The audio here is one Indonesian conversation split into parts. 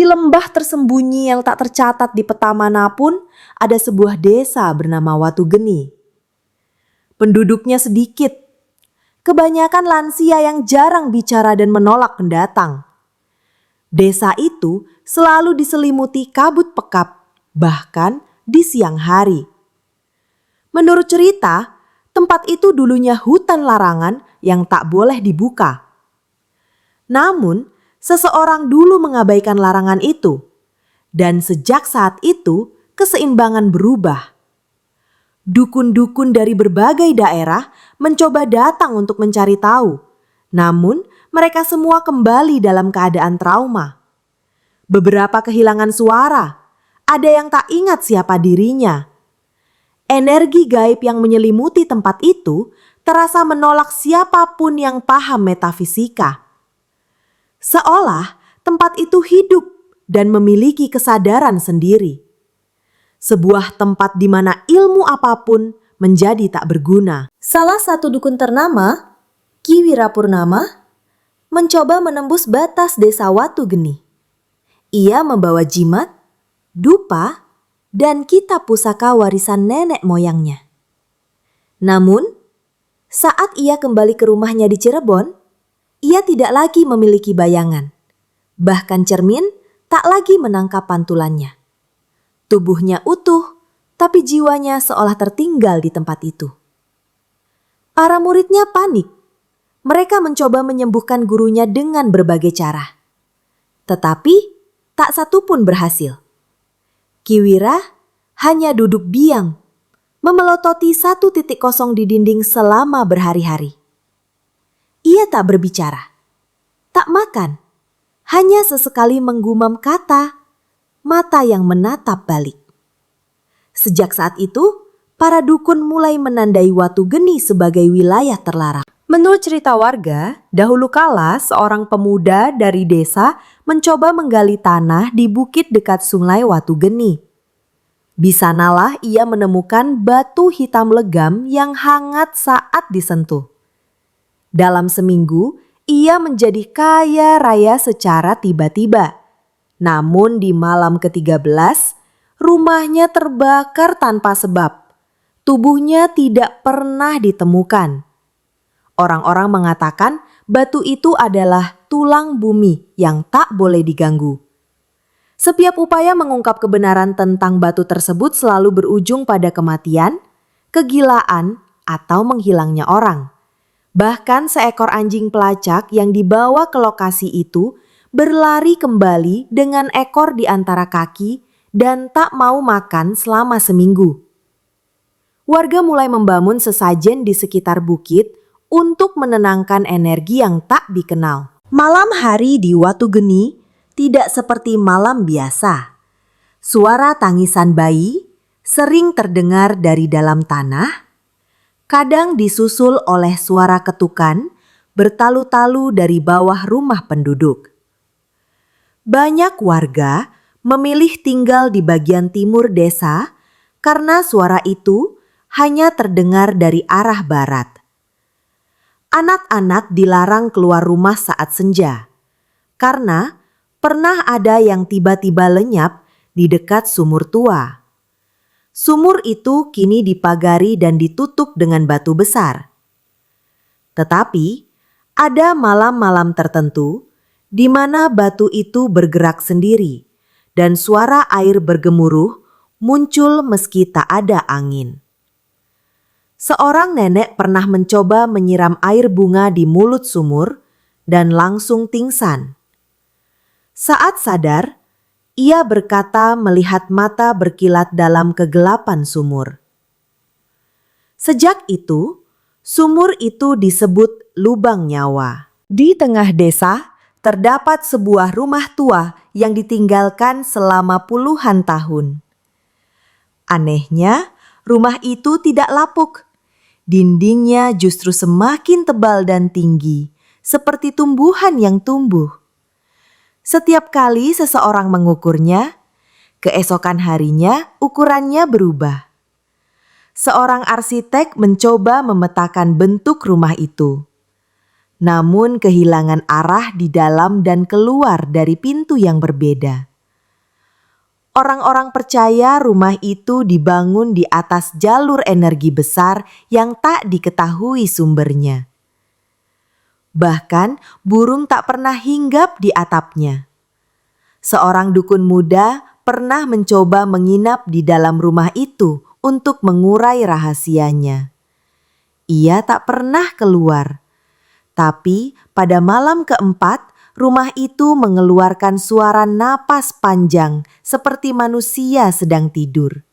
Di lembah tersembunyi yang tak tercatat di peta manapun, ada sebuah desa bernama Watugeni. Penduduknya sedikit, kebanyakan lansia yang jarang bicara dan menolak pendatang. Desa itu selalu diselimuti kabut pekap, bahkan di siang hari. Menurut cerita, tempat itu dulunya hutan larangan yang tak boleh dibuka. Namun, seseorang dulu mengabaikan larangan itu, dan sejak saat itu keseimbangan berubah. Dukun-dukun dari berbagai daerah mencoba datang untuk mencari tahu, namun mereka semua kembali dalam keadaan trauma. Beberapa kehilangan suara, ada yang tak ingat siapa dirinya. Energi gaib yang menyelimuti tempat itu terasa menolak siapapun yang paham metafisika. Seolah tempat itu hidup dan memiliki kesadaran sendiri. Sebuah tempat di mana ilmu apapun menjadi tak berguna. Salah satu dukun ternama, Ki Wirapurnama, mencoba menembus batas desa Watugeni. Ia membawa jimat, dupa, dan kitab pusaka warisan nenek moyangnya. Namun, saat ia kembali ke rumahnya di Cirebon, ia tidak lagi memiliki bayangan. Bahkan cermin tak lagi menangkap pantulannya. Tubuhnya utuh, tapi jiwanya seolah tertinggal di tempat itu. Para muridnya panik. Mereka mencoba menyembuhkan gurunya dengan berbagai cara. Tetapi tak satu pun berhasil. Ki Wira hanya duduk diam, memelototi satu titik kosong di dinding selama berhari-hari. Ia tak berbicara, tak makan, hanya sesekali menggumam kata, mata yang menatap balik. Sejak saat itu, para dukun mulai menandai Watugeni sebagai wilayah terlarang. Menurut cerita warga, dahulu kala seorang pemuda dari desa mencoba menggali tanah di bukit dekat sungai Watugeni. Di sanalah ia menemukan batu hitam legam yang hangat saat disentuh. Dalam seminggu, ia menjadi kaya raya secara tiba-tiba. Namun di malam ke-13, rumahnya terbakar tanpa sebab. Tubuhnya tidak pernah ditemukan. Orang-orang mengatakan batu itu adalah tulang bumi yang tak boleh diganggu. Setiap upaya mengungkap kebenaran tentang batu tersebut selalu berujung pada kematian, kegilaan, atau menghilangnya orang. Bahkan seekor anjing pelacak yang dibawa ke lokasi itu berlari kembali dengan ekor di antara kaki dan tak mau makan selama seminggu. Warga mulai membangun sesajen di sekitar bukit untuk menenangkan energi yang tak dikenal. Malam hari di Watugeni tidak seperti malam biasa. Suara tangisan bayi sering terdengar dari dalam tanah, kadang disusul oleh suara ketukan bertalu-talu dari bawah rumah penduduk. Banyak warga memilih tinggal di bagian timur desa karena suara itu hanya terdengar dari arah barat. Anak-anak dilarang keluar rumah saat senja, karena pernah ada yang tiba-tiba lenyap di dekat sumur tua. Sumur itu kini dipagari dan ditutup dengan batu besar. Tetapi ada malam-malam tertentu di mana batu itu bergerak sendiri dan suara air bergemuruh muncul meski tak ada angin. Seorang nenek pernah mencoba menyiram air bunga di mulut sumur dan langsung pingsan. Saat sadar, ia berkata melihat mata berkilat dalam kegelapan sumur. Sejak itu, sumur itu disebut lubang nyawa. Di tengah desa, terdapat sebuah rumah tua yang ditinggalkan selama puluhan tahun. Anehnya, rumah itu tidak lapuk. Dindingnya justru semakin tebal dan tinggi, seperti tumbuhan yang tumbuh. Setiap kali seseorang mengukurnya, keesokan harinya ukurannya berubah. Seorang arsitek mencoba memetakan bentuk rumah itu. Namun kehilangan arah di dalam dan keluar dari pintu yang berbeda. Orang-orang percaya rumah itu dibangun di atas jalur energi besar yang tak diketahui sumbernya. Bahkan burung tak pernah hinggap di atapnya. Seorang dukun muda pernah mencoba menginap di dalam rumah itu untuk mengurai rahasianya. Ia tak pernah keluar. Tapi pada malam keempat, rumah itu mengeluarkan suara napas panjang seperti manusia sedang tidur.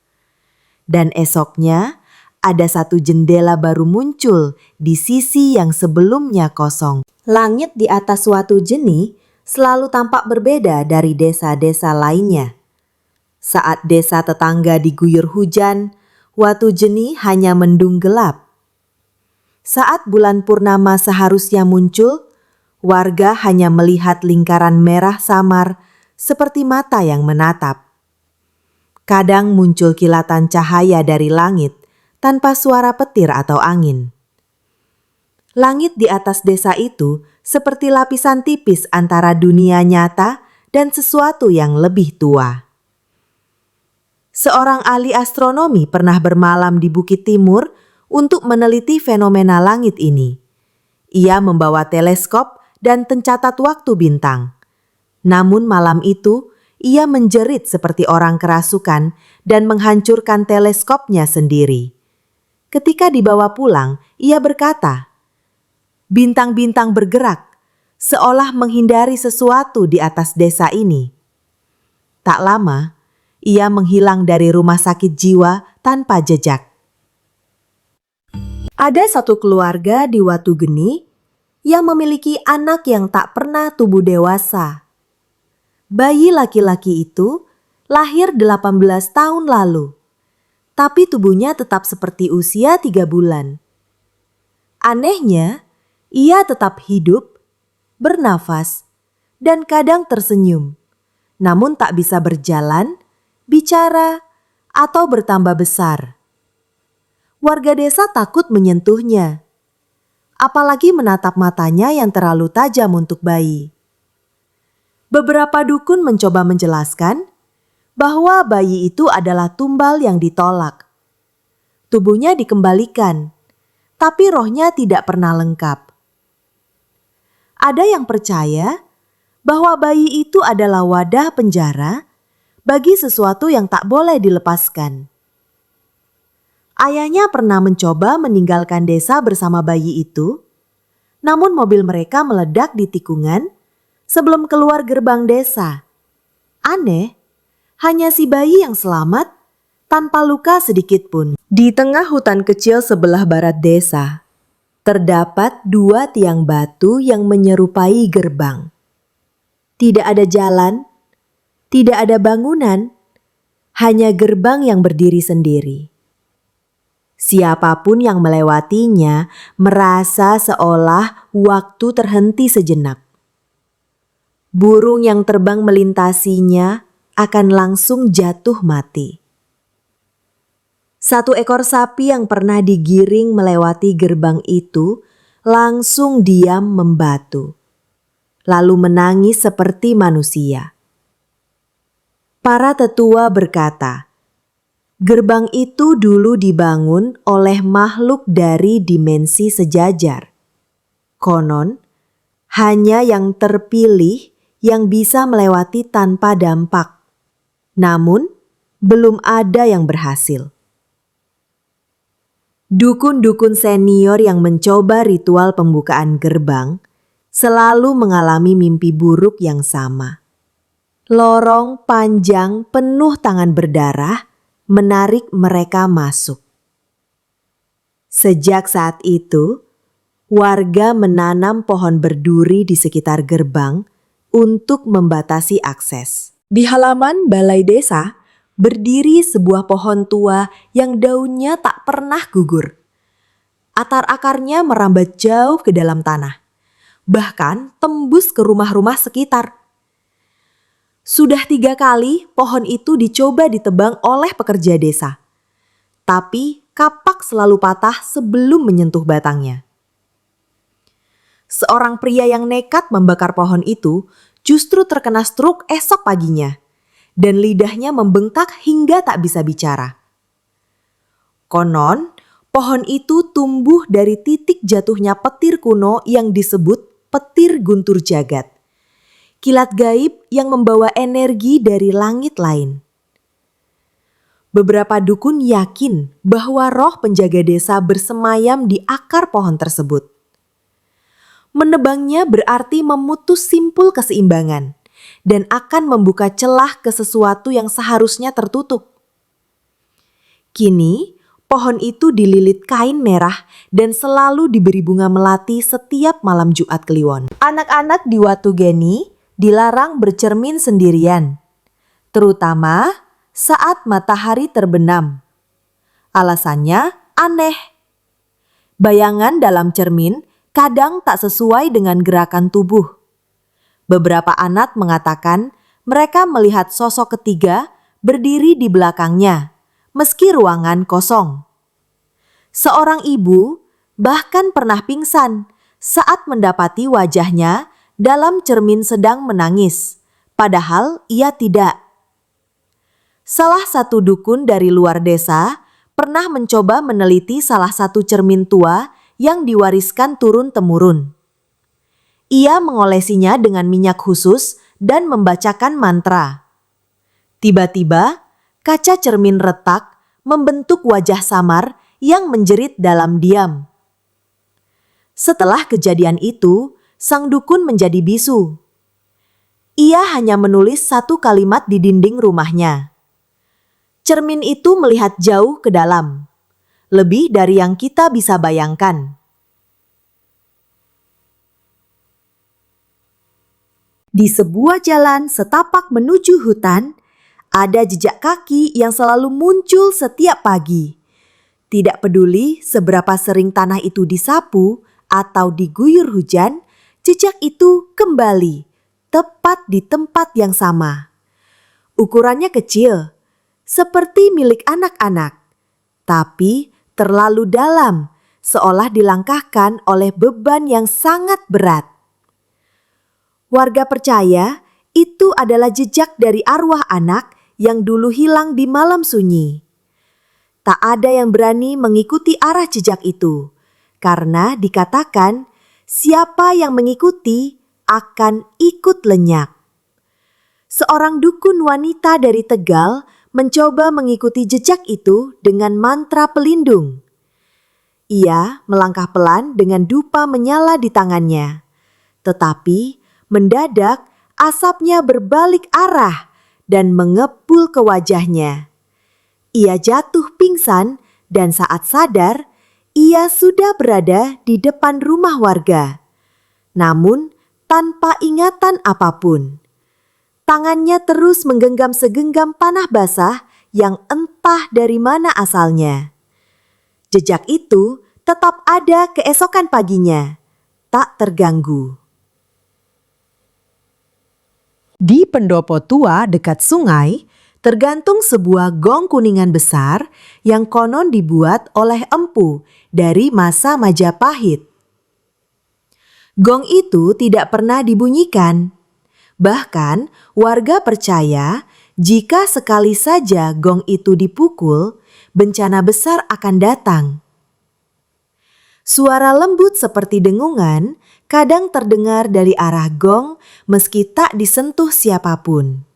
Dan esoknya, ada satu jendela baru muncul di sisi yang sebelumnya kosong. Langit di atas Watu Geni selalu tampak berbeda dari desa-desa lainnya. Saat desa tetangga diguyur hujan, Watu Geni hanya mendung gelap. Saat bulan purnama seharusnya muncul, warga hanya melihat lingkaran merah samar seperti mata yang menatap. Kadang muncul kilatan cahaya dari langit tanpa suara petir atau angin. Langit di atas desa itu seperti lapisan tipis antara dunia nyata dan sesuatu yang lebih tua. Seorang ahli astronomi pernah bermalam di Bukit Timur untuk meneliti fenomena langit ini. Ia membawa teleskop dan pencatat waktu bintang. Namun malam itu, ia menjerit seperti orang kerasukan dan menghancurkan teleskopnya sendiri. Ketika dibawa pulang, ia berkata, "Bintang-bintang bergerak, seolah menghindari sesuatu di atas desa ini." Tak lama, ia menghilang dari rumah sakit jiwa tanpa jejak. Ada satu keluarga di Watu Geni yang memiliki anak yang tak pernah tumbuh dewasa. Bayi laki-laki itu lahir 18 tahun lalu, tapi tubuhnya tetap seperti usia 3 bulan. Anehnya, ia tetap hidup, bernafas, dan kadang tersenyum, namun tak bisa berjalan, bicara, atau bertambah besar. Warga desa takut menyentuhnya, apalagi menatap matanya yang terlalu tajam untuk bayi. Beberapa dukun mencoba menjelaskan bahwa bayi itu adalah tumbal yang ditolak. Tubuhnya dikembalikan, tapi rohnya tidak pernah lengkap. Ada yang percaya bahwa bayi itu adalah wadah penjara bagi sesuatu yang tak boleh dilepaskan. Ayahnya pernah mencoba meninggalkan desa bersama bayi itu, namun mobil mereka meledak di tikungan sebelum keluar gerbang desa. Aneh, hanya si bayi yang selamat tanpa luka sedikit pun. Di tengah hutan kecil sebelah barat desa, terdapat 2 tiang batu yang menyerupai gerbang. Tidak ada jalan, tidak ada bangunan, hanya gerbang yang berdiri sendiri. Siapapun yang melewatinya merasa seolah waktu terhenti sejenak. Burung yang terbang melintasinya akan langsung jatuh mati. Satu ekor sapi yang pernah digiring melewati gerbang itu langsung diam membatu, lalu menangis seperti manusia. Para tetua berkata, gerbang itu dulu dibangun oleh makhluk dari dimensi sejajar. Konon, hanya yang terpilih yang bisa melewati tanpa dampak. Namun, belum ada yang berhasil. Dukun-dukun senior yang mencoba ritual pembukaan gerbang selalu mengalami mimpi buruk yang sama. Lorong panjang penuh tangan berdarah menarik mereka masuk. Sejak saat itu, warga menanam pohon berduri di sekitar gerbang untuk membatasi akses. Di halaman balai desa, berdiri sebuah pohon tua yang daunnya tak pernah gugur. Akar-akarnya merambat jauh ke dalam tanah, bahkan tembus ke rumah-rumah sekitar. Sudah 3 kali pohon itu dicoba ditebang oleh pekerja desa, tapi kapak selalu patah sebelum menyentuh batangnya. Seorang pria yang nekat membakar pohon itu justru terkena stroke esok paginya. dan lidahnya membengkak hingga tak bisa bicara. Konon, pohon itu tumbuh dari titik jatuhnya petir kuno yang disebut petir guntur jagat. Kilat gaib yang membawa energi dari langit lain. Beberapa dukun yakin bahwa roh penjaga desa bersemayam di akar pohon tersebut. Menebangnya berarti memutus simpul keseimbangan dan akan membuka celah ke sesuatu yang seharusnya tertutup. Kini, pohon itu dililit kain merah dan selalu diberi bunga melati setiap malam Jumat Kliwon. Anak-anak di Watugeni dilarang bercermin sendirian, terutama saat matahari terbenam. Alasannya aneh. Bayangan dalam cermin kadang tak sesuai dengan gerakan tubuh. Beberapa anak mengatakan mereka melihat sosok ketiga berdiri di belakangnya, meski ruangan kosong. Seorang ibu bahkan pernah pingsan saat mendapati wajahnya dalam cermin sedang menangis, padahal ia tidak. Salah satu dukun dari luar desa pernah mencoba meneliti salah satu cermin tua yang diwariskan turun-temurun. Ia mengolesinya dengan minyak khusus dan membacakan mantra. Tiba-tiba, kaca cermin retak membentuk wajah samar yang menjerit dalam diam. Setelah kejadian itu, sang dukun menjadi bisu. Ia hanya menulis satu kalimat di dinding rumahnya. Cermin itu melihat jauh ke dalam, lebih dari yang kita bisa bayangkan. Di sebuah jalan setapak menuju hutan, ada jejak kaki yang selalu muncul setiap pagi. Tidak peduli seberapa sering tanah itu disapu atau diguyur hujan, jejak itu kembali, tepat di tempat yang sama. Ukurannya kecil, seperti milik anak-anak, tapi terlalu dalam, seolah dilangkahkan oleh beban yang sangat berat. Warga percaya itu adalah jejak dari arwah anak yang dulu hilang di malam sunyi. Tak ada yang berani mengikuti arah jejak itu, karena dikatakan siapa yang mengikuti akan ikut lenyap. Seorang dukun wanita dari Tegal mencoba mengikuti jejak itu dengan mantra pelindung. Ia melangkah pelan dengan dupa menyala di tangannya. Tetapi mendadak asapnya berbalik arah dan mengepul ke wajahnya. Ia jatuh pingsan dan saat sadar, ia sudah berada di depan rumah warga. Namun tanpa ingatan apapun. Tangannya terus menggenggam segenggam panah basah yang entah dari mana asalnya. Jejak itu tetap ada keesokan paginya, tak terganggu. Di pendopo tua dekat sungai, tergantung sebuah gong kuningan besar yang konon dibuat oleh empu dari masa Majapahit. Gong itu tidak pernah dibunyikan. Bahkan warga percaya jika sekali saja gong itu dipukul, bencana besar akan datang. Suara lembut seperti dengungan kadang terdengar dari arah gong meski tak disentuh siapapun.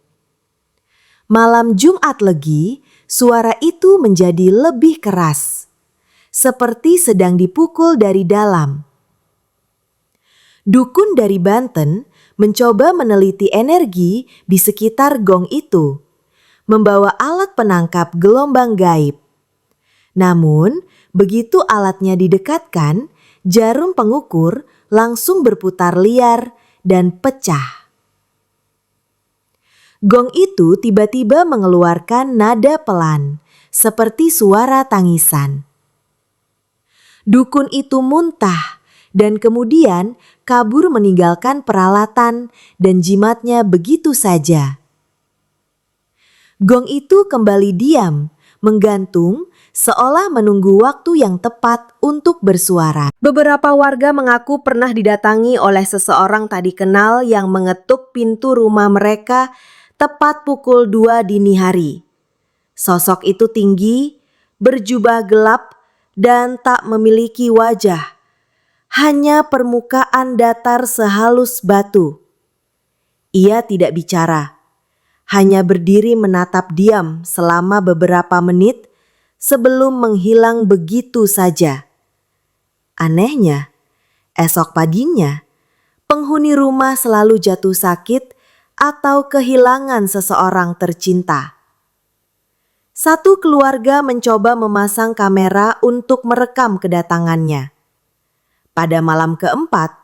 Malam Jumat Legi, suara itu menjadi lebih keras, seperti sedang dipukul dari dalam. Dukun dari Banten mencoba meneliti energi di sekitar gong itu, membawa alat penangkap gelombang gaib. Namun, begitu alatnya didekatkan, jarum pengukur langsung berputar liar dan pecah. Gong itu tiba-tiba mengeluarkan nada pelan, seperti suara tangisan. Dukun itu muntah dan kemudian kabur meninggalkan peralatan dan jimatnya begitu saja. Gong itu kembali diam, menggantung seolah menunggu waktu yang tepat untuk bersuara. Beberapa warga mengaku pernah didatangi oleh seseorang tak dikenal yang mengetuk pintu rumah mereka, tepat pukul 2 dini hari. Sosok itu tinggi, berjubah gelap, dan tak memiliki wajah. Hanya permukaan datar sehalus batu. Ia tidak bicara, hanya berdiri menatap diam selama beberapa menit sebelum menghilang begitu saja. Anehnya, esok paginya, penghuni rumah selalu jatuh sakit atau kehilangan seseorang tercinta. Satu keluarga mencoba memasang kamera untuk merekam kedatangannya. Pada malam keempat,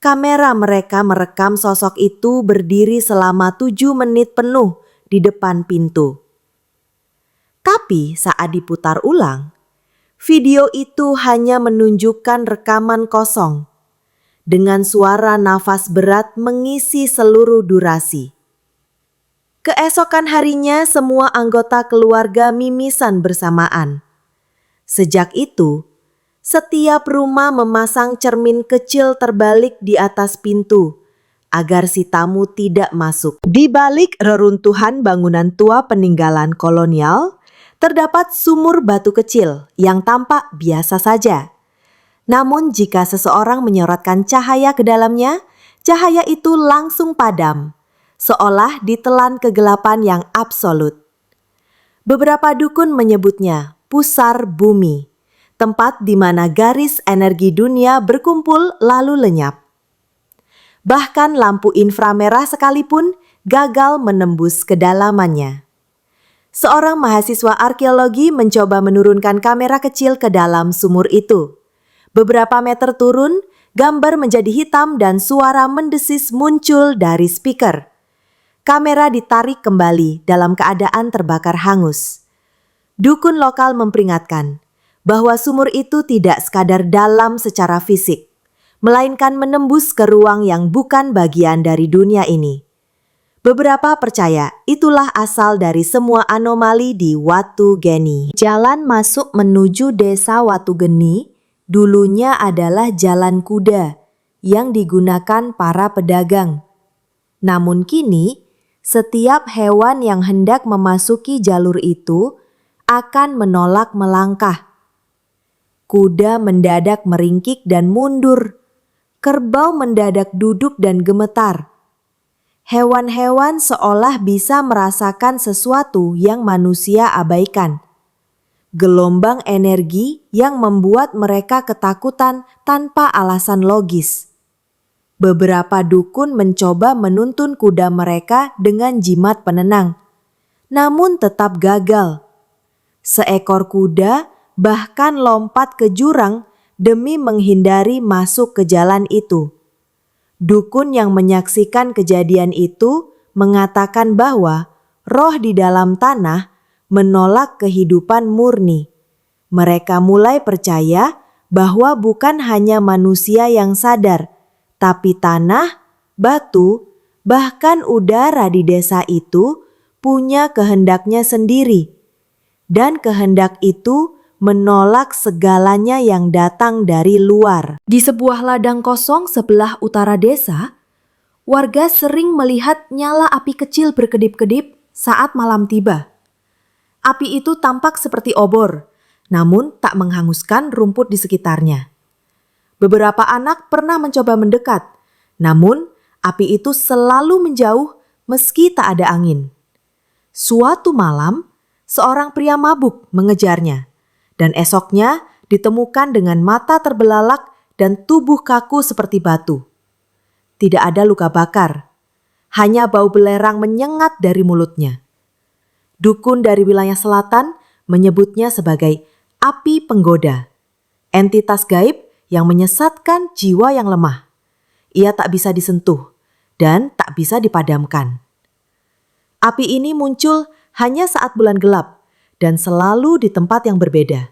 kamera mereka merekam sosok itu berdiri selama 7 menit penuh di depan pintu. Tapi saat diputar ulang, video itu hanya menunjukkan rekaman kosong dengan suara nafas berat mengisi seluruh durasi. Keesokan harinya semua anggota keluarga mimisan bersamaan. Sejak itu, setiap rumah memasang cermin kecil terbalik di atas pintu agar si tamu tidak masuk. Di balik reruntuhan bangunan tua peninggalan kolonial, terdapat sumur batu kecil yang tampak biasa saja. Namun jika seseorang menyorotkan cahaya ke dalamnya, cahaya itu langsung padam, seolah ditelan kegelapan yang absolut. Beberapa dukun menyebutnya pusar bumi, tempat di mana garis energi dunia berkumpul lalu lenyap. Bahkan lampu inframerah sekalipun gagal menembus kedalamannya. Seorang mahasiswa arkeologi mencoba menurunkan kamera kecil ke dalam sumur itu. Beberapa meter turun, gambar menjadi hitam dan suara mendesis muncul dari speaker. Kamera ditarik kembali dalam keadaan terbakar hangus. Dukun lokal memperingatkan bahwa sumur itu tidak sekadar dalam secara fisik, melainkan menembus ke ruang yang bukan bagian dari dunia ini. Beberapa percaya itulah asal dari semua anomali di Watu Geni. Jalan masuk menuju desa Watu Geni dulunya adalah jalan kuda yang digunakan para pedagang. Namun kini, setiap hewan yang hendak memasuki jalur itu akan menolak melangkah. Kuda mendadak meringkik dan mundur. Kerbau mendadak duduk dan gemetar. Hewan-hewan seolah bisa merasakan sesuatu yang manusia abaikan. Gelombang energi yang membuat mereka ketakutan tanpa alasan logis. Beberapa dukun mencoba menuntun kuda mereka dengan jimat penenang, namun tetap gagal. Seekor kuda bahkan lompat ke jurang demi menghindari masuk ke jalan itu. Dukun yang menyaksikan kejadian itu mengatakan bahwa roh di dalam tanah menolak kehidupan murni. Mereka mulai percaya bahwa bukan hanya manusia yang sadar, tapi tanah, batu, bahkan udara di desa itu punya kehendaknya sendiri. Dan kehendak itu menolak segalanya yang datang dari luar. Di sebuah ladang kosong sebelah utara desa, warga sering melihat nyala api kecil berkedip-kedip saat malam tiba. Api itu tampak seperti obor, namun tak menghanguskan rumput di sekitarnya. Beberapa anak pernah mencoba mendekat, namun api itu selalu menjauh meski tak ada angin. Suatu malam, seorang pria mabuk mengejarnya, dan esoknya ditemukan dengan mata terbelalak dan tubuh kaku seperti batu. Tidak ada luka bakar, hanya bau belerang menyengat dari mulutnya. Dukun dari wilayah selatan menyebutnya sebagai api penggoda, entitas gaib yang menyesatkan jiwa yang lemah. Ia tak bisa disentuh dan tak bisa dipadamkan. Api ini muncul hanya saat bulan gelap dan selalu di tempat yang berbeda.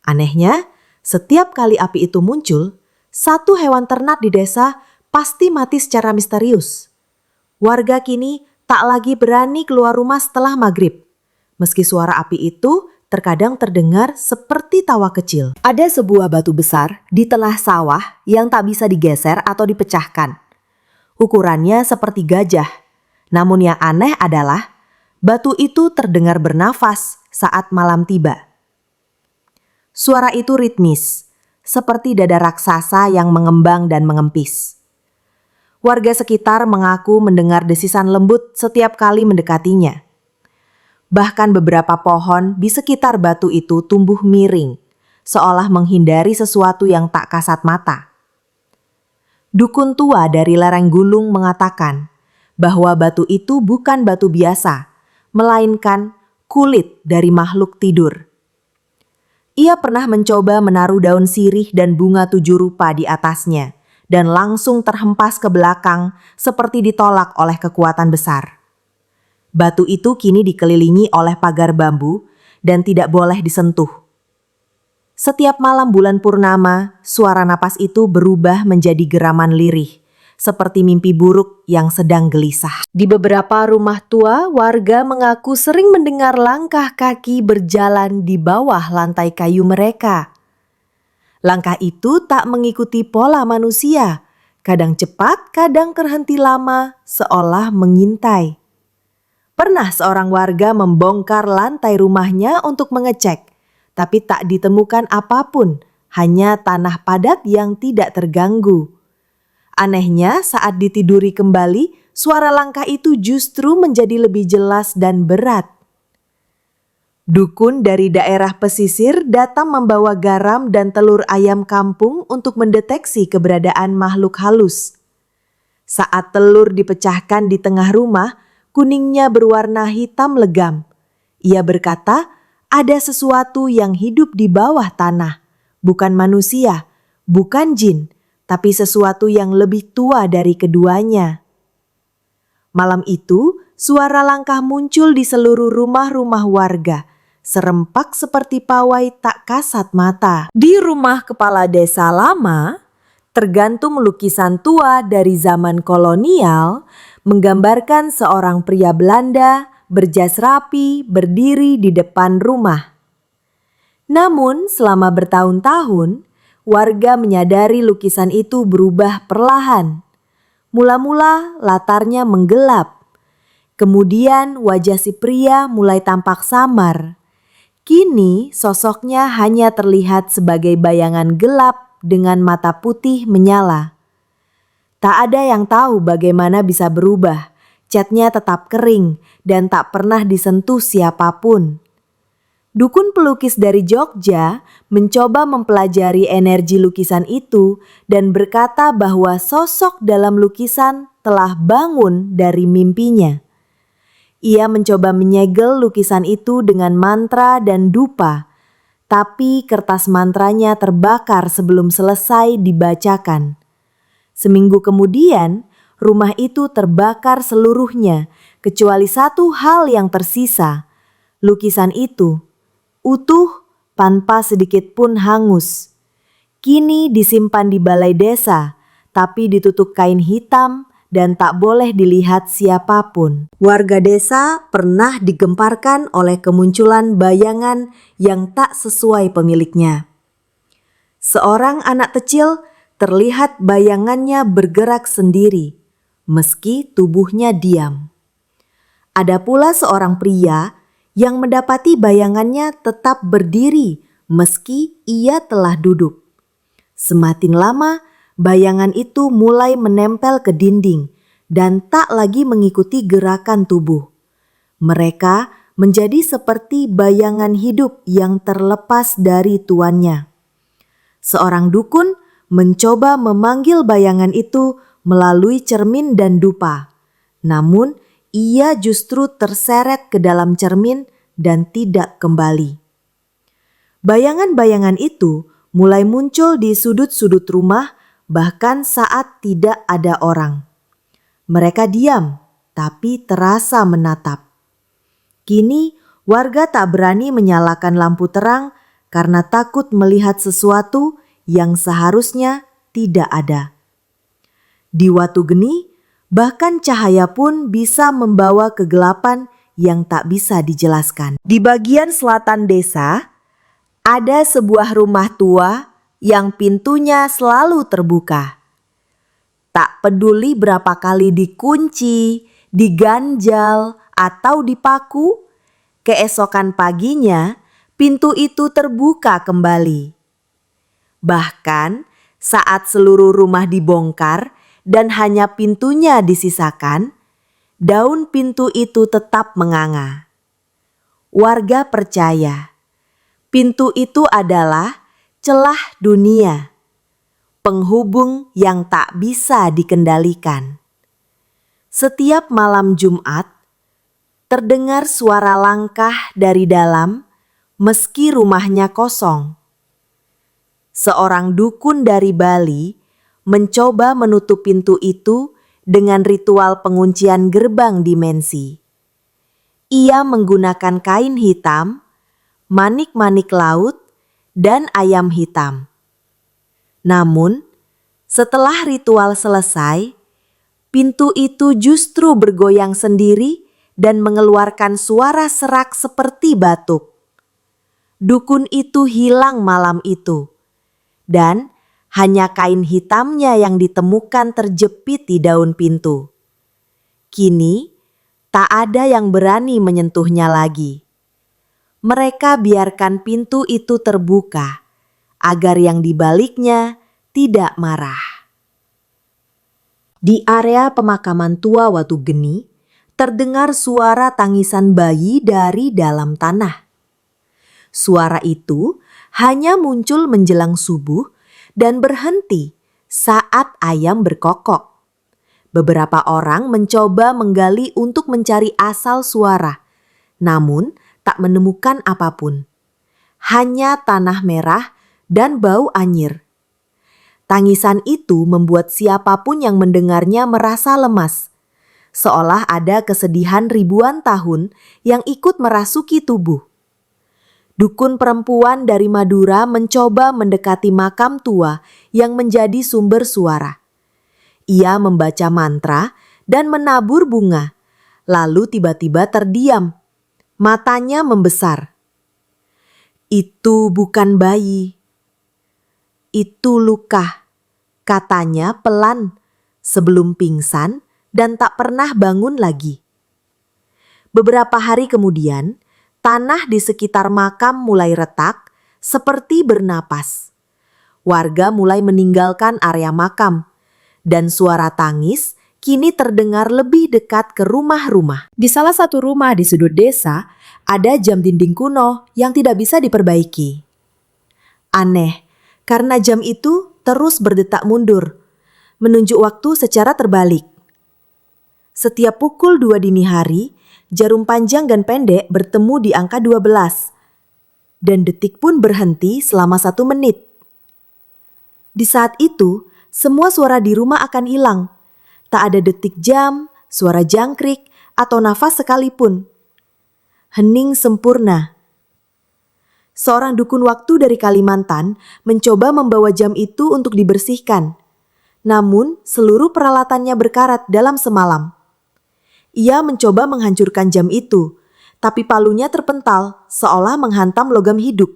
Anehnya, setiap kali api itu muncul, satu hewan ternak di desa pasti mati secara misterius. Warga kini tak lagi berani keluar rumah setelah maghrib, meski suara api itu terkadang terdengar seperti tawa kecil. Ada sebuah batu besar di tengah sawah yang tak bisa digeser atau dipecahkan. Ukurannya seperti gajah Namun yang aneh adalah batu itu terdengar bernafas saat malam tiba. Suara itu ritmis, seperti dada raksasa yang mengembang dan mengempis. Warga sekitar mengaku mendengar desisan lembut setiap kali mendekatinya. Bahkan beberapa pohon di sekitar batu itu tumbuh miring, seolah menghindari sesuatu yang tak kasat mata. Dukun tua dari lereng Gulung mengatakan bahwa batu itu bukan batu biasa, melainkan kulit dari makhluk tidur. Ia pernah mencoba menaruh daun sirih dan bunga 7 rupa di atasnya, dan langsung terhempas ke belakang seperti ditolak oleh kekuatan besar. Batu itu kini dikelilingi oleh pagar bambu dan tidak boleh disentuh. Setiap malam bulan purnama, suara napas itu berubah menjadi geraman lirih, seperti mimpi buruk yang sedang gelisah. Di beberapa rumah tua, warga mengaku sering mendengar langkah kaki berjalan di bawah lantai kayu mereka. Langkah itu tak mengikuti pola manusia, kadang cepat, kadang terhenti lama, seolah mengintai. Pernah seorang warga membongkar lantai rumahnya untuk mengecek, tapi tak ditemukan apapun, hanya tanah padat yang tidak terganggu. Anehnya, saat ditiduri kembali, suara langkah itu justru menjadi lebih jelas dan berat. Dukun dari daerah pesisir datang membawa garam dan telur ayam kampung untuk mendeteksi keberadaan makhluk halus. Saat telur dipecahkan di tengah rumah, kuningnya berwarna hitam legam. Ia berkata, ada sesuatu yang hidup di bawah tanah, bukan manusia, bukan jin, tapi sesuatu yang lebih tua dari keduanya. Malam itu, suara langkah muncul di seluruh rumah-rumah warga, serempak seperti pawai tak kasat mata. Di rumah kepala desa lama, tergantung lukisan tua dari zaman kolonial, menggambarkan seorang pria Belanda berjas rapi berdiri di depan rumah. Namun, selama bertahun-tahun, warga menyadari lukisan itu berubah perlahan. Mula-mula latarnya menggelap. Kemudian wajah si pria mulai tampak samar. Kini sosoknya hanya terlihat sebagai bayangan gelap dengan mata putih menyala. Tak ada yang tahu bagaimana bisa berubah. Catnya tetap kering dan tak pernah disentuh siapapun. Dukun pelukis dari Jogja mencoba mempelajari energi lukisan itu dan berkata bahwa sosok dalam lukisan telah bangun dari mimpinya. Ia mencoba menyegel lukisan itu dengan mantra dan dupa, tapi kertas mantranya terbakar sebelum selesai dibacakan. Seminggu kemudian, rumah itu terbakar seluruhnya, kecuali satu hal yang tersisa. Lukisan itu utuh tanpa sedikit pun hangus. Kini disimpan di balai desa, tapi ditutup kain hitam dan tak boleh dilihat siapapun. Warga desa pernah digemparkan oleh kemunculan bayangan yang tak sesuai pemiliknya. Seorang anak kecil terlihat bayangannya bergerak sendiri, meski tubuhnya diam. Ada pula seorang pria yang mendapati bayangannya tetap berdiri meski ia telah duduk. Semakin lama, bayangan itu mulai menempel ke dinding dan tak lagi mengikuti gerakan tubuh. Mereka menjadi seperti bayangan hidup yang terlepas dari tuannya. Seorang dukun mencoba memanggil bayangan itu melalui cermin dan dupa. Namun, ia justru terseret ke dalam cermin dan tidak kembali. Bayangan-bayangan itu mulai muncul di sudut-sudut rumah, bahkan saat tidak ada orang. Mereka diam, tapi terasa menatap. Kini, warga tak berani menyalakan lampu terang karena takut melihat sesuatu yang seharusnya tidak ada. Di Watu Geni, bahkan cahaya pun bisa membawa kegelapan yang tak bisa dijelaskan. Di bagian selatan desa, ada sebuah rumah tua yang pintunya selalu terbuka. Tak peduli berapa kali dikunci, diganjal, atau dipaku, keesokan paginya pintu itu terbuka kembali. Bahkan saat seluruh rumah dibongkar dan hanya pintunya disisakan, daun pintu itu tetap menganga. Warga percaya pintu itu adalah celah dunia, penghubung yang tak bisa dikendalikan. Setiap malam Jumat, terdengar suara langkah dari dalam meski rumahnya kosong. Seorang dukun dari Bali mencoba menutup pintu itu dengan ritual penguncian gerbang dimensi. Ia menggunakan kain hitam, manik-manik laut, dan ayam hitam. Namun, setelah ritual selesai, pintu itu justru bergoyang sendiri dan mengeluarkan suara serak seperti batuk. Dukun itu hilang malam itu, dan hanya kain hitamnya yang ditemukan terjepit di daun pintu. Kini, tak ada yang berani menyentuhnya lagi. Mereka biarkan pintu itu terbuka, agar yang di baliknya tidak marah. Di area pemakaman tua Watugeni, terdengar suara tangisan bayi dari dalam tanah. Suara itu hanya muncul menjelang subuh dan berhenti saat ayam berkokok. Beberapa orang mencoba menggali untuk mencari asal suara, namun tak menemukan apapun. Hanya tanah merah dan bau anyir. Tangisan itu membuat siapapun yang mendengarnya merasa lemas, seolah ada kesedihan ribuan tahun yang ikut merasuki tubuh. Dukun perempuan dari Madura mencoba mendekati makam tua yang menjadi sumber suara. Ia membaca mantra dan menabur bunga, lalu tiba-tiba terdiam. Matanya membesar. Itu bukan bayi. Itu luka, katanya pelan sebelum pingsan dan tak pernah bangun lagi. Beberapa hari kemudian, tanah di sekitar makam mulai retak seperti bernapas. Warga mulai meninggalkan area makam dan suara tangis kini terdengar lebih dekat ke rumah-rumah. Di salah satu rumah di sudut desa, ada jam dinding kuno yang tidak bisa diperbaiki. Aneh, karena jam itu terus berdetak mundur, menunjuk waktu secara terbalik. Setiap pukul 2 dini hari, jarum panjang dan pendek bertemu di angka 12, dan detik pun berhenti selama 1 menit. Di saat itu, semua suara di rumah akan hilang. Tak ada detik jam, suara jangkrik, atau nafas sekalipun. Hening sempurna. Seorang dukun waktu dari Kalimantan mencoba membawa jam itu untuk dibersihkan. Namun, seluruh peralatannya berkarat dalam semalam. Ia mencoba menghancurkan jam itu, tapi palunya terpental seolah menghantam logam hidup.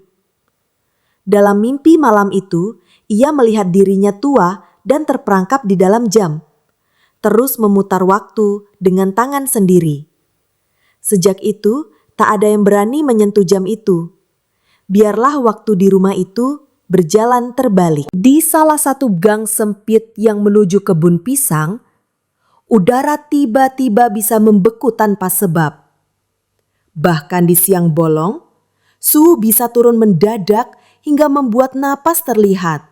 Dalam mimpi malam itu, ia melihat dirinya tua dan terperangkap di dalam jam, terus memutar waktu dengan tangan sendiri. Sejak itu, tak ada yang berani menyentuh jam itu. Biarlah waktu di rumah itu berjalan terbalik. Di salah satu gang sempit yang menuju kebun pisang, udara tiba-tiba bisa membeku tanpa sebab. Bahkan di siang bolong, suhu bisa turun mendadak hingga membuat napas terlihat.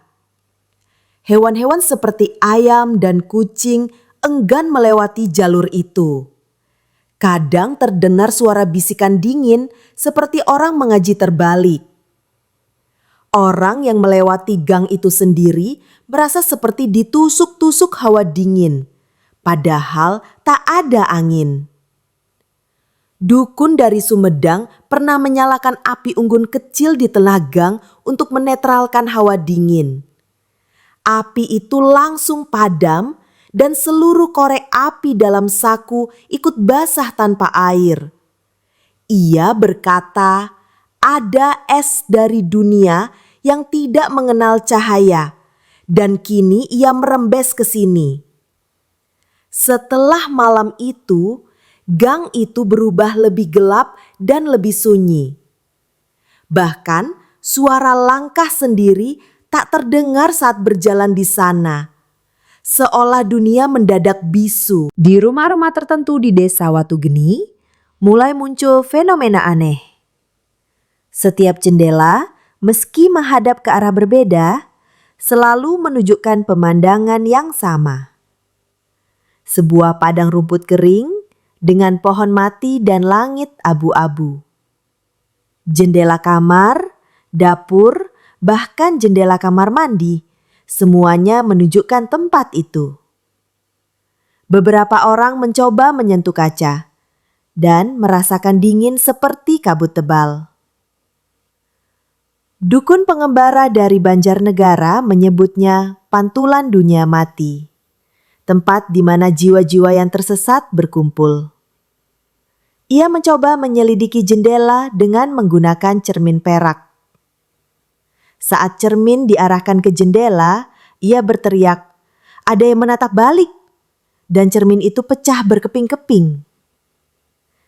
Hewan-hewan seperti ayam dan kucing enggan melewati jalur itu. Kadang terdengar suara bisikan dingin seperti orang mengaji terbalik. Orang yang melewati gang itu sendiri merasa seperti ditusuk-tusuk hawa dingin, padahal tak ada angin. Dukun dari Sumedang pernah menyalakan api unggun kecil di tengah gang untuk menetralkan hawa dingin. Api itu langsung padam dan seluruh korek api dalam saku ikut basah tanpa air. Ia berkata, ada es dari dunia yang tidak mengenal cahaya dan kini ia merembes ke sini. Setelah malam itu, gang itu berubah lebih gelap dan lebih sunyi. Bahkan suara langkah sendiri tak terdengar saat berjalan di sana. Seolah dunia mendadak bisu. Di rumah-rumah tertentu di desa Watugeni, mulai muncul fenomena aneh. Setiap jendela, meski menghadap ke arah berbeda, selalu menunjukkan pemandangan yang sama. Sebuah padang rumput kering dengan pohon mati dan langit abu-abu. Jendela kamar, dapur, bahkan jendela kamar mandi, semuanya menunjukkan tempat itu. Beberapa orang mencoba menyentuh kaca dan merasakan dingin seperti kabut tebal. Dukun pengembara dari Banjarnegara menyebutnya pantulan dunia mati, tempat di mana jiwa-jiwa yang tersesat berkumpul. Ia mencoba menyelidiki jendela dengan menggunakan cermin perak. Saat cermin diarahkan ke jendela, ia berteriak, "Ada yang menatap balik!" Dan cermin itu pecah berkeping-keping.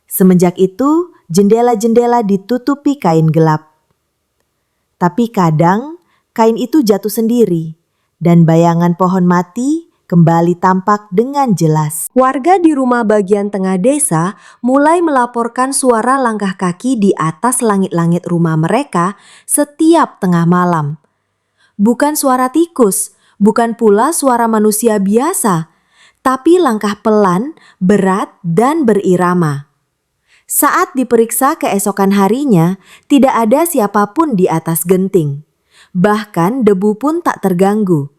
Semenjak itu, jendela-jendela ditutupi kain gelap. Tapi kadang, kain itu jatuh sendiri, dan bayangan pohon mati kembali tampak dengan jelas. Warga di rumah bagian tengah desa mulai melaporkan suara langkah kaki di atas langit-langit rumah mereka setiap tengah malam. Bukan suara tikus, bukan pula suara manusia biasa, tapi langkah pelan, berat, dan berirama. Saat diperiksa keesokan harinya, tidak ada siapapun di atas genting. Bahkan debu pun tak terganggu.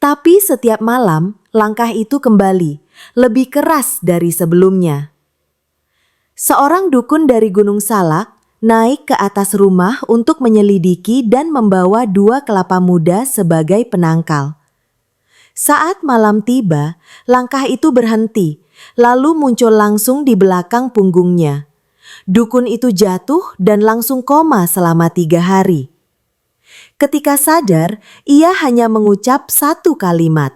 Tapi setiap malam, langkah itu kembali, lebih keras dari sebelumnya. Seorang dukun dari Gunung Salak naik ke atas rumah untuk menyelidiki dan membawa 2 kelapa muda sebagai penangkal. Saat malam tiba, langkah itu berhenti, lalu muncul langsung di belakang punggungnya. Dukun itu jatuh dan langsung koma selama 3 hari. Ketika sadar, ia hanya mengucap satu kalimat.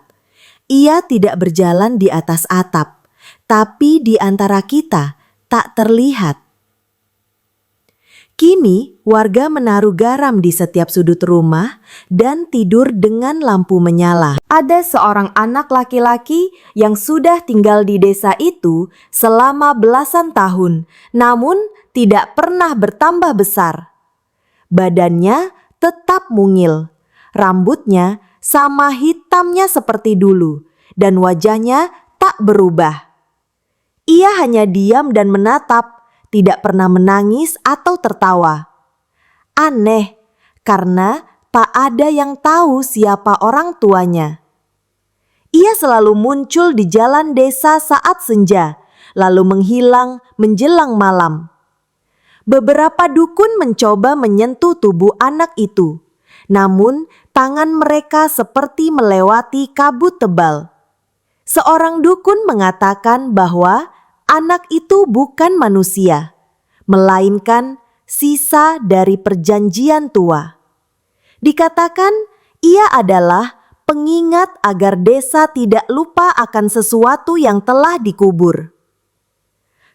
Ia tidak berjalan di atas atap, tapi di antara kita tak terlihat. Kini, warga menaruh garam di setiap sudut rumah dan tidur dengan lampu menyala. Ada seorang anak laki-laki yang sudah tinggal di desa itu selama belasan tahun, namun tidak pernah bertambah besar. Badannya tetap mungil, rambutnya sama hitamnya seperti dulu, dan wajahnya tak berubah. Ia hanya diam dan menatap, tidak pernah menangis atau tertawa. Aneh, karena tak ada yang tahu siapa orang tuanya. Ia selalu muncul di jalan desa saat senja, lalu menghilang menjelang malam. Beberapa dukun mencoba menyentuh tubuh anak itu, namun tangan mereka seperti melewati kabut tebal. Seorang dukun mengatakan bahwa anak itu bukan manusia, melainkan sisa dari perjanjian tua. Dikatakan ia adalah pengingat agar desa tidak lupa akan sesuatu yang telah dikubur.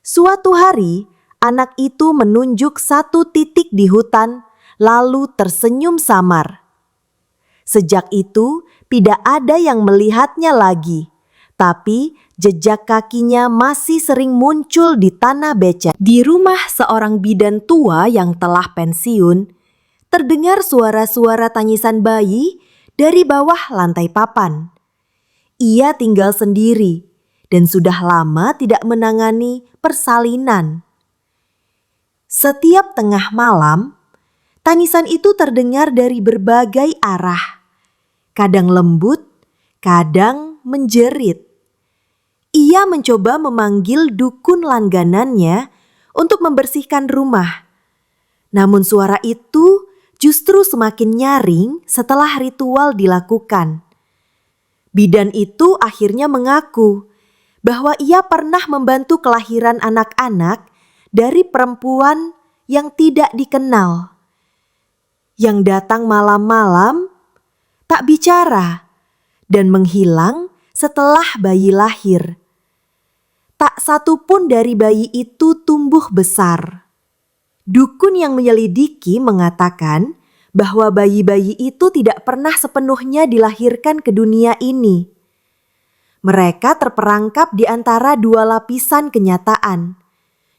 Suatu hari, anak itu menunjuk satu titik di hutan, lalu tersenyum samar. Sejak itu, tidak ada yang melihatnya lagi, tapi jejak kakinya masih sering muncul di tanah becek. Di rumah seorang bidan tua yang telah pensiun, terdengar suara-suara tangisan bayi dari bawah lantai papan. Ia tinggal sendiri dan sudah lama tidak menangani persalinan. Setiap tengah malam, tangisan itu terdengar dari berbagai arah. Kadang lembut, kadang menjerit. Ia mencoba memanggil dukun langganannya untuk membersihkan rumah. Namun suara itu justru semakin nyaring setelah ritual dilakukan. Bidan itu akhirnya mengaku bahwa ia pernah membantu kelahiran anak-anak dari perempuan yang tidak dikenal, yang datang malam-malam, tak bicara, dan menghilang setelah bayi lahir. tak satu pun dari bayi itu tumbuh besar. Dukun yang menyelidiki mengatakan bahwa bayi-bayi itu tidak pernah sepenuhnya dilahirkan ke dunia ini. Mereka terperangkap di antara dua lapisan kenyataan,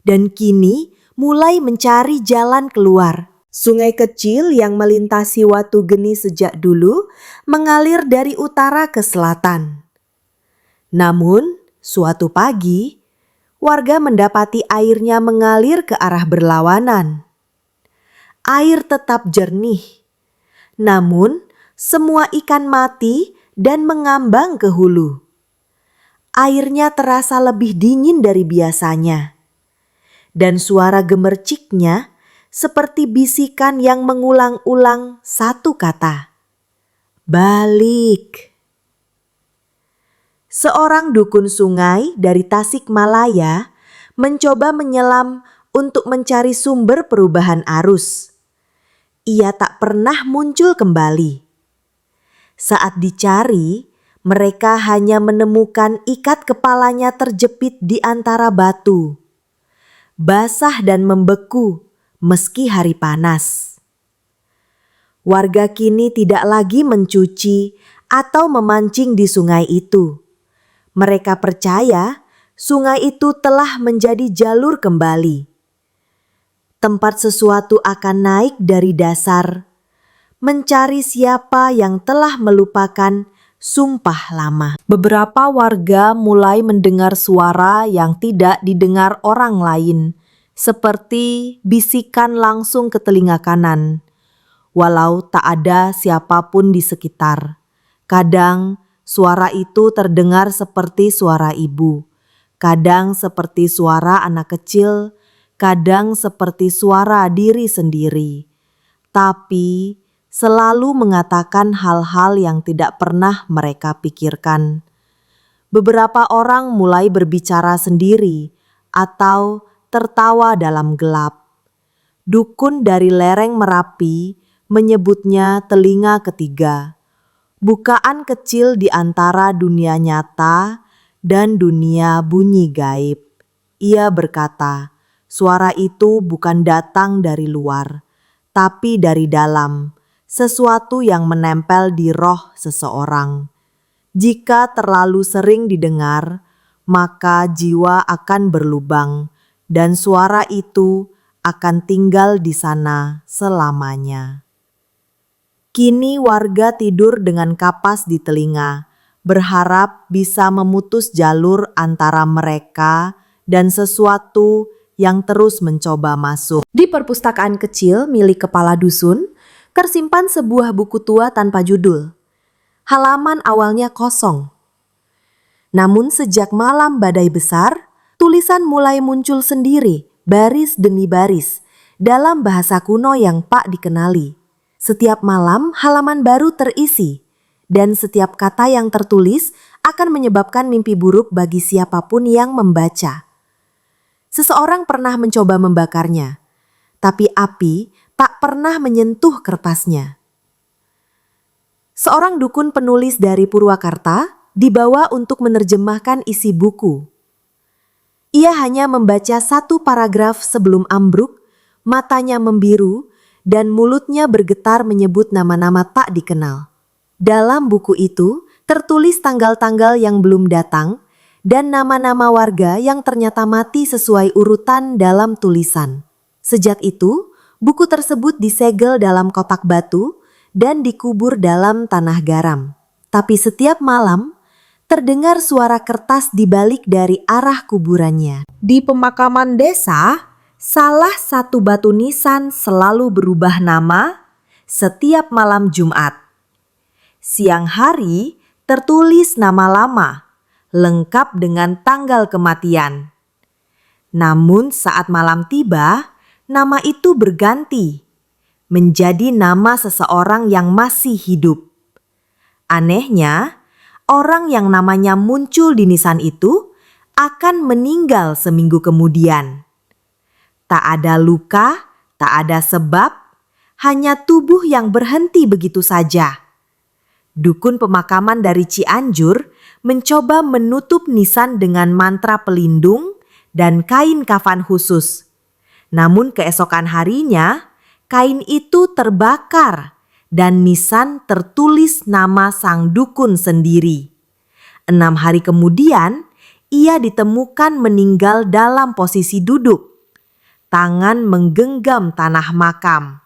dan kini mulai mencari jalan keluar. Sungai kecil yang melintasi Watu Geni sejak dulu mengalir dari utara ke selatan. Namun, suatu pagi, warga mendapati airnya mengalir ke arah berlawanan. Air tetap jernih, namun semua ikan mati dan mengambang ke hulu. Airnya terasa lebih dingin dari biasanya, dan suara gemerciknya seperti bisikan yang mengulang-ulang satu kata, "Balik." Seorang dukun sungai dari Tasikmalaya mencoba menyelam untuk mencari sumber perubahan arus. Ia tak pernah muncul kembali. Saat dicari, mereka hanya menemukan ikat kepalanya terjepit di antara batu, basah dan membeku meski hari panas. Warga kini tidak lagi mencuci atau memancing di sungai itu. Mereka percaya sungai itu telah menjadi jalur kembali. Tempat sesuatu akan naik dari dasar, mencari siapa yang telah melupakan sumpah lama. Beberapa warga mulai mendengar suara yang tidak didengar orang lain, seperti bisikan langsung ke telinga kanan, walau tak ada siapapun di sekitar. Kadang suara itu terdengar seperti suara ibu, kadang seperti suara anak kecil, kadang seperti suara diri sendiri. Tapi selalu mengatakan hal-hal yang tidak pernah mereka pikirkan. Beberapa orang mulai berbicara sendiri atau tertawa dalam gelap. Dukun dari lereng Merapi menyebutnya telinga ketiga, bukaan kecil di antara dunia nyata dan dunia bunyi gaib. Ia berkata, suara itu bukan datang dari luar, tapi dari dalam, sesuatu yang menempel di roh seseorang. Jika terlalu sering didengar, maka jiwa akan berlubang, dan suara itu akan tinggal di sana selamanya. Kini warga tidur dengan kapas di telinga, berharap bisa memutus jalur antara mereka dan sesuatu yang terus mencoba masuk. Di perpustakaan kecil milik kepala dusun, tersimpan sebuah buku tua tanpa judul. Halaman awalnya kosong. Namun sejak malam badai besar, tulisan mulai muncul sendiri, baris demi baris, dalam bahasa kuno yang Pak dikenali. Setiap malam halaman baru terisi, dan setiap kata yang tertulis akan menyebabkan mimpi buruk bagi siapapun yang membaca. Seseorang pernah mencoba membakarnya, tapi api tak pernah menyentuh kertasnya. Seorang dukun penulis dari Purwakarta dibawa untuk menerjemahkan isi buku. Ia hanya membaca satu paragraf sebelum ambruk, matanya membiru, dan mulutnya bergetar menyebut nama-nama tak dikenal. Dalam buku itu tertulis tanggal-tanggal yang belum datang dan nama-nama warga yang ternyata mati sesuai urutan dalam tulisan. Sejak itu, buku tersebut disegel dalam kotak batu dan dikubur dalam tanah garam. Tapi setiap malam, terdengar suara kertas di balik dari arah kuburannya. Di pemakaman desa, salah satu batu nisan selalu berubah nama setiap malam Jumat. Siang hari tertulis nama lama, lengkap dengan tanggal kematian. Namun saat malam tiba, nama itu berganti menjadi nama seseorang yang masih hidup. Anehnya, orang yang namanya muncul di nisan itu akan meninggal seminggu kemudian. Tak ada luka, tak ada sebab, hanya tubuh yang berhenti begitu saja. Dukun pemakaman dari Cianjur mencoba menutup nisan dengan mantra pelindung dan kain kafan khusus. Namun keesokan harinya, kain itu terbakar dan nisan tertulis nama sang dukun sendiri. 6 hari kemudian, ia ditemukan meninggal dalam posisi duduk. Tangan menggenggam tanah makam.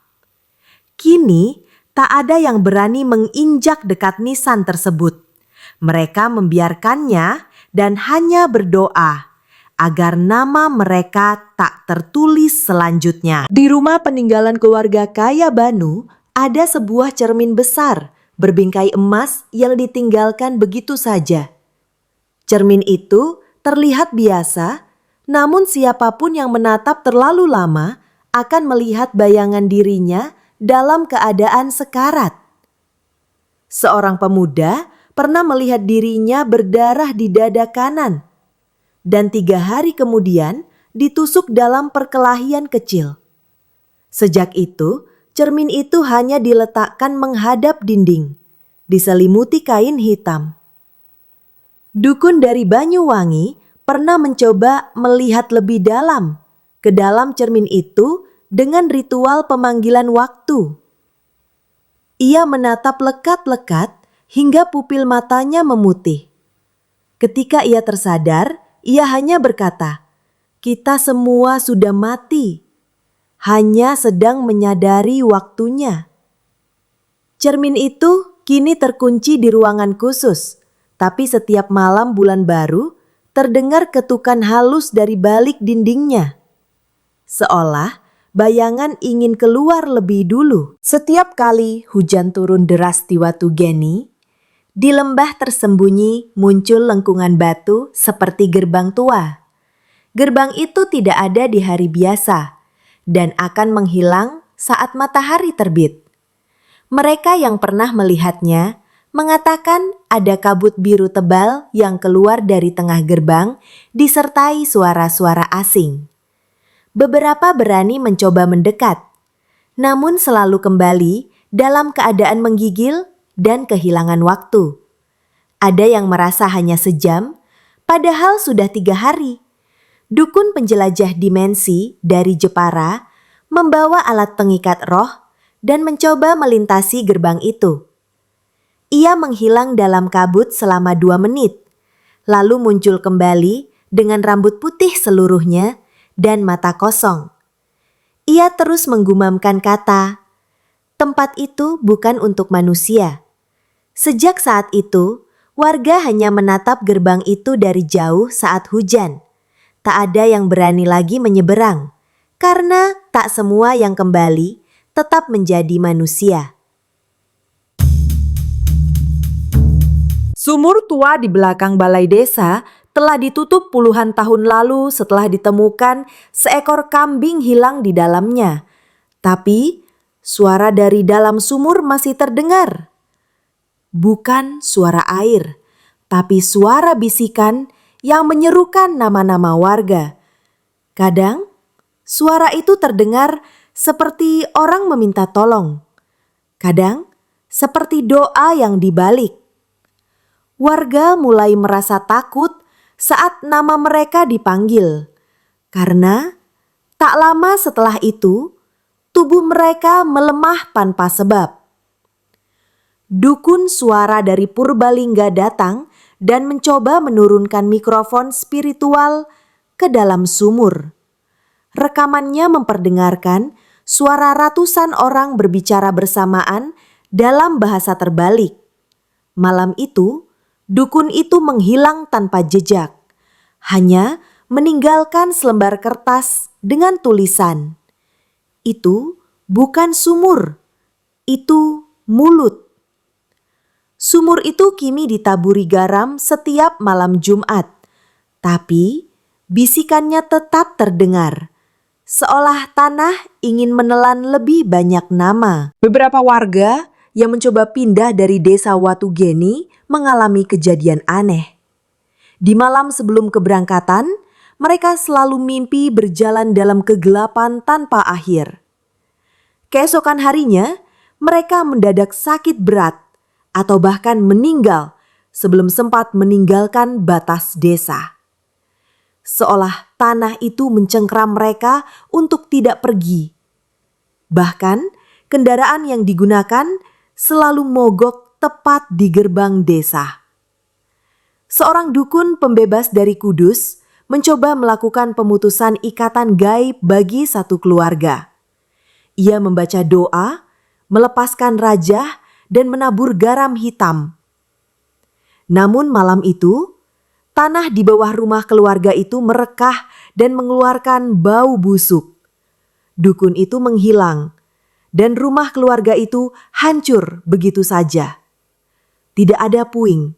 Kini, tak ada yang berani menginjak dekat nisan tersebut. Mereka membiarkannya dan hanya berdoa agar nama mereka tak tertulis selanjutnya. Di rumah peninggalan keluarga kaya Banu, ada sebuah cermin besar berbingkai emas yang ditinggalkan begitu saja. Cermin itu terlihat biasa, namun siapapun yang menatap terlalu lama akan melihat bayangan dirinya dalam keadaan sekarat. Seorang pemuda pernah melihat dirinya berdarah di dada kanan, dan 3 hari kemudian ditusuk dalam perkelahian kecil. Sejak itu, cermin itu hanya diletakkan menghadap dinding, diselimuti kain hitam. Dukun dari Banyuwangi pernah mencoba melihat lebih dalam ke dalam cermin itu dengan ritual pemanggilan waktu. Ia menatap lekat-lekat hingga pupil matanya memutih. Ketika ia tersadar, ia hanya berkata, "Kita semua sudah mati, hanya sedang menyadari waktunya." Cermin itu kini terkunci di ruangan khusus, tapi setiap malam bulan baru terdengar ketukan halus dari balik dindingnya. Seolah bayangan ingin keluar lebih dulu. Setiap kali hujan turun deras di Watugeni, di lembah tersembunyi muncul lengkungan batu seperti gerbang tua. Gerbang itu tidak ada di hari biasa dan akan menghilang saat matahari terbit. Mereka yang pernah melihatnya mengatakan ada kabut biru tebal yang keluar dari tengah gerbang disertai suara-suara asing. Beberapa berani mencoba mendekat, namun selalu kembali dalam keadaan menggigil dan kehilangan waktu. Ada yang merasa hanya sejam, padahal sudah 3 hari. Dukun penjelajah dimensi dari Jepara membawa alat pengikat roh dan mencoba melintasi gerbang itu. Ia menghilang dalam kabut selama 2 menit, lalu muncul kembali dengan rambut putih seluruhnya dan mata kosong. Ia terus menggumamkan kata, "Tempat itu bukan untuk manusia." Sejak saat itu, warga hanya menatap gerbang itu dari jauh saat hujan. Tak ada yang berani lagi menyeberang, karena tak semua yang kembali tetap menjadi manusia. Sumur tua di belakang balai desa telah ditutup puluhan tahun lalu setelah ditemukan seekor kambing hilang di dalamnya. Tapi suara dari dalam sumur masih terdengar. Bukan suara air, tapi suara bisikan yang menyerukan nama-nama warga. Kadang, suara itu terdengar seperti orang meminta tolong. Kadang, seperti doa yang dibalik. Warga mulai merasa takut saat nama mereka dipanggil, karena tak lama setelah itu, tubuh mereka melemah tanpa sebab. Dukun suara dari Purbalingga datang dan mencoba menurunkan mikrofon spiritual ke dalam sumur. Rekamannya memperdengarkan suara ratusan orang berbicara bersamaan dalam bahasa terbalik. Malam itu, dukun itu menghilang tanpa jejak, hanya meninggalkan selembar kertas dengan tulisan, "Itu bukan sumur, itu mulut." Sumur itu kini ditaburi garam setiap malam Jumat, tapi bisikannya tetap terdengar, seolah tanah ingin menelan lebih banyak nama. Beberapa warga yang mencoba pindah dari desa Watugeni mengalami kejadian aneh. Di malam sebelum keberangkatan, mereka selalu mimpi berjalan dalam kegelapan tanpa akhir. Keesokan harinya, mereka mendadak sakit berat atau bahkan meninggal sebelum sempat meninggalkan batas desa. Seolah tanah itu mencengkram mereka untuk tidak pergi. Bahkan kendaraan yang digunakan selalu mogok tepat di gerbang desa. Seorang dukun pembebas dari Kudus mencoba melakukan pemutusan ikatan gaib bagi satu keluarga. Ia membaca doa, melepaskan rajah, dan menabur garam hitam. Namun malam itu, tanah di bawah rumah keluarga itu merekah dan mengeluarkan bau busuk. Dukun itu menghilang, dan rumah keluarga itu hancur begitu saja. Tidak ada puing,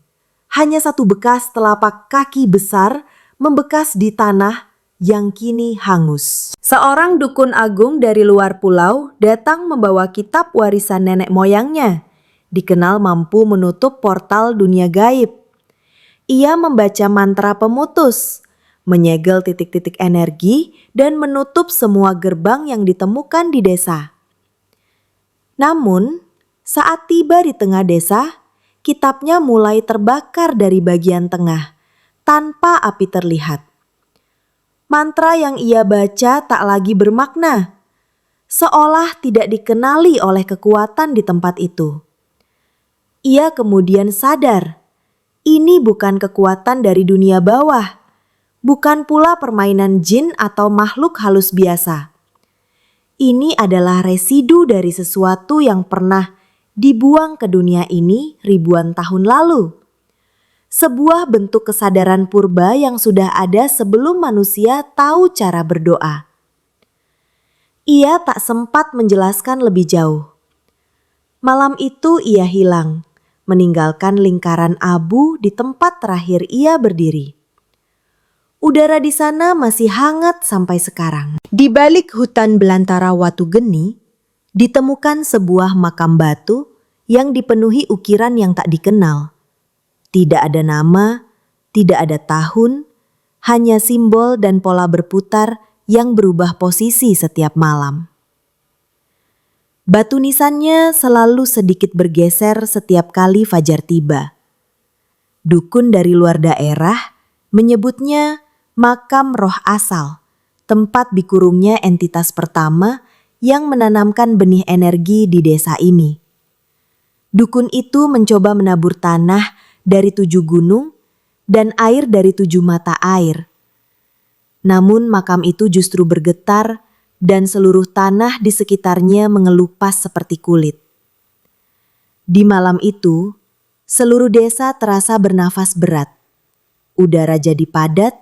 hanya satu bekas telapak kaki besar membekas di tanah yang kini hangus. Seorang dukun agung dari luar pulau datang membawa kitab warisan nenek moyangnya, dikenal mampu menutup portal dunia gaib. Ia membaca mantra pemutus, menyegel titik-titik energi, dan menutup semua gerbang yang ditemukan di desa. Namun, saat tiba di tengah desa, kitabnya mulai terbakar dari bagian tengah, tanpa api terlihat. Mantra yang ia baca tak lagi bermakna, seolah tidak dikenali oleh kekuatan di tempat itu. Ia kemudian sadar, ini bukan kekuatan dari dunia bawah, bukan pula permainan jin atau makhluk halus biasa. Ini adalah residu dari sesuatu yang pernah dibuang ke dunia ini ribuan tahun lalu. Sebuah bentuk kesadaran purba yang sudah ada sebelum manusia tahu cara berdoa. Ia tak sempat menjelaskan lebih jauh. Malam itu ia hilang, meninggalkan lingkaran abu di tempat terakhir ia berdiri. Udara di sana masih hangat sampai sekarang. Di balik hutan belantara Watu Geni, ditemukan sebuah makam batu yang dipenuhi ukiran yang tak dikenal. Tidak ada nama, tidak ada tahun, hanya simbol dan pola berputar yang berubah posisi setiap malam. Batu nisannya selalu sedikit bergeser setiap kali fajar tiba. Dukun dari luar daerah menyebutnya makam roh asal, tempat dikurungnya entitas pertama yang menanamkan benih energi di desa ini. Dukun itu mencoba menabur tanah dari 7 gunung dan air dari 7 mata air. Namun makam itu justru bergetar dan seluruh tanah di sekitarnya mengelupas seperti kulit. Di malam itu, seluruh desa terasa bernafas berat. Udara jadi padat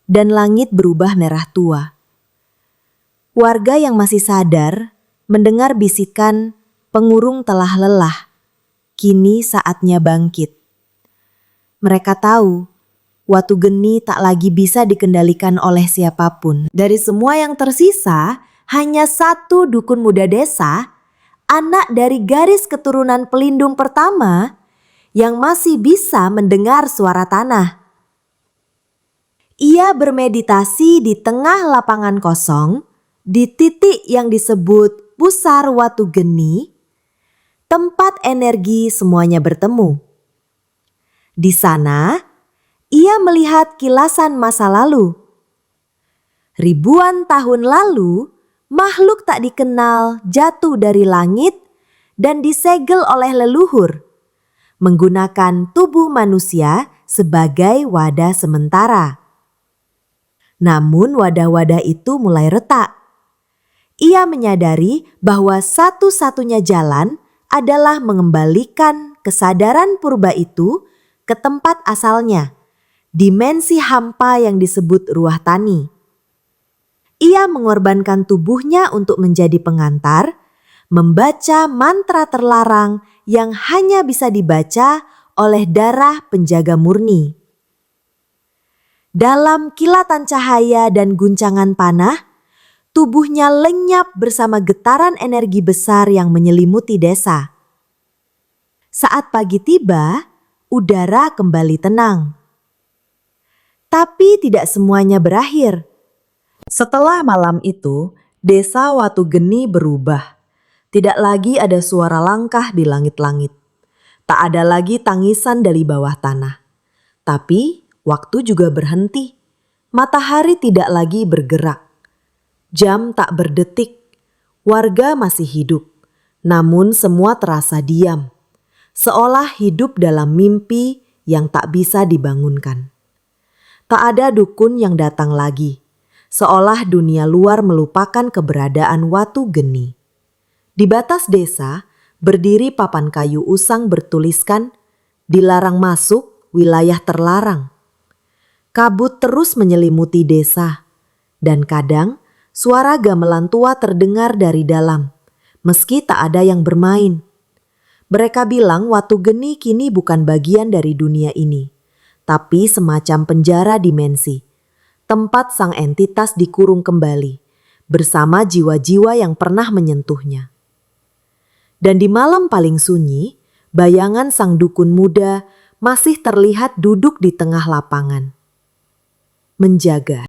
dan langit berubah merah tua. Warga yang masih sadar mendengar bisikan pengurung telah lelah. Kini saatnya bangkit. Mereka tahu Watu Geni tak lagi bisa dikendalikan oleh siapapun. Dari semua yang tersisa, hanya satu dukun muda desa, anak dari garis keturunan pelindung pertama, yang masih bisa mendengar suara tanah. Ia bermeditasi di tengah lapangan kosong, di titik yang disebut pusar Watu Geni, tempat energi semuanya bertemu. Di sana, ia melihat kilasan masa lalu. Ribuan tahun lalu, makhluk tak dikenal jatuh dari langit dan disegel oleh leluhur, menggunakan tubuh manusia sebagai wadah sementara. Namun wadah-wadah itu mulai retak. Ia menyadari bahwa satu-satunya jalan adalah mengembalikan kesadaran purba itu ke tempat asalnya, dimensi hampa yang disebut ruah tani. Ia mengorbankan tubuhnya untuk menjadi pengantar, membaca mantra terlarang yang hanya bisa dibaca oleh darah penjaga murni. Dalam kilatan cahaya dan guncangan panah, tubuhnya lenyap bersama getaran energi besar yang menyelimuti desa. Saat pagi tiba, udara kembali tenang. Tapi tidak semuanya berakhir. Setelah malam itu, desa Watu Geni berubah. Tidak lagi ada suara langkah di langit-langit. Tak ada lagi tangisan dari bawah tanah. Tapi waktu juga berhenti. Matahari tidak lagi bergerak. Jam tak berdetik. Warga masih hidup. Namun semua terasa diam. Seolah hidup dalam mimpi yang tak bisa dibangunkan. Tak ada dukun yang datang lagi. Seolah dunia luar melupakan keberadaan Watu Geni. Di batas desa, berdiri papan kayu usang bertuliskan, "Dilarang masuk, wilayah terlarang." Kabut terus menyelimuti desa, dan kadang suara gamelan tua terdengar dari dalam, meski tak ada yang bermain. Mereka bilang Watu Geni kini bukan bagian dari dunia ini, tapi semacam penjara dimensi, tempat sang entitas dikurung kembali, bersama jiwa-jiwa yang pernah menyentuhnya. Dan di malam paling sunyi, bayangan sang dukun muda masih terlihat duduk di tengah lapangan, menjaga.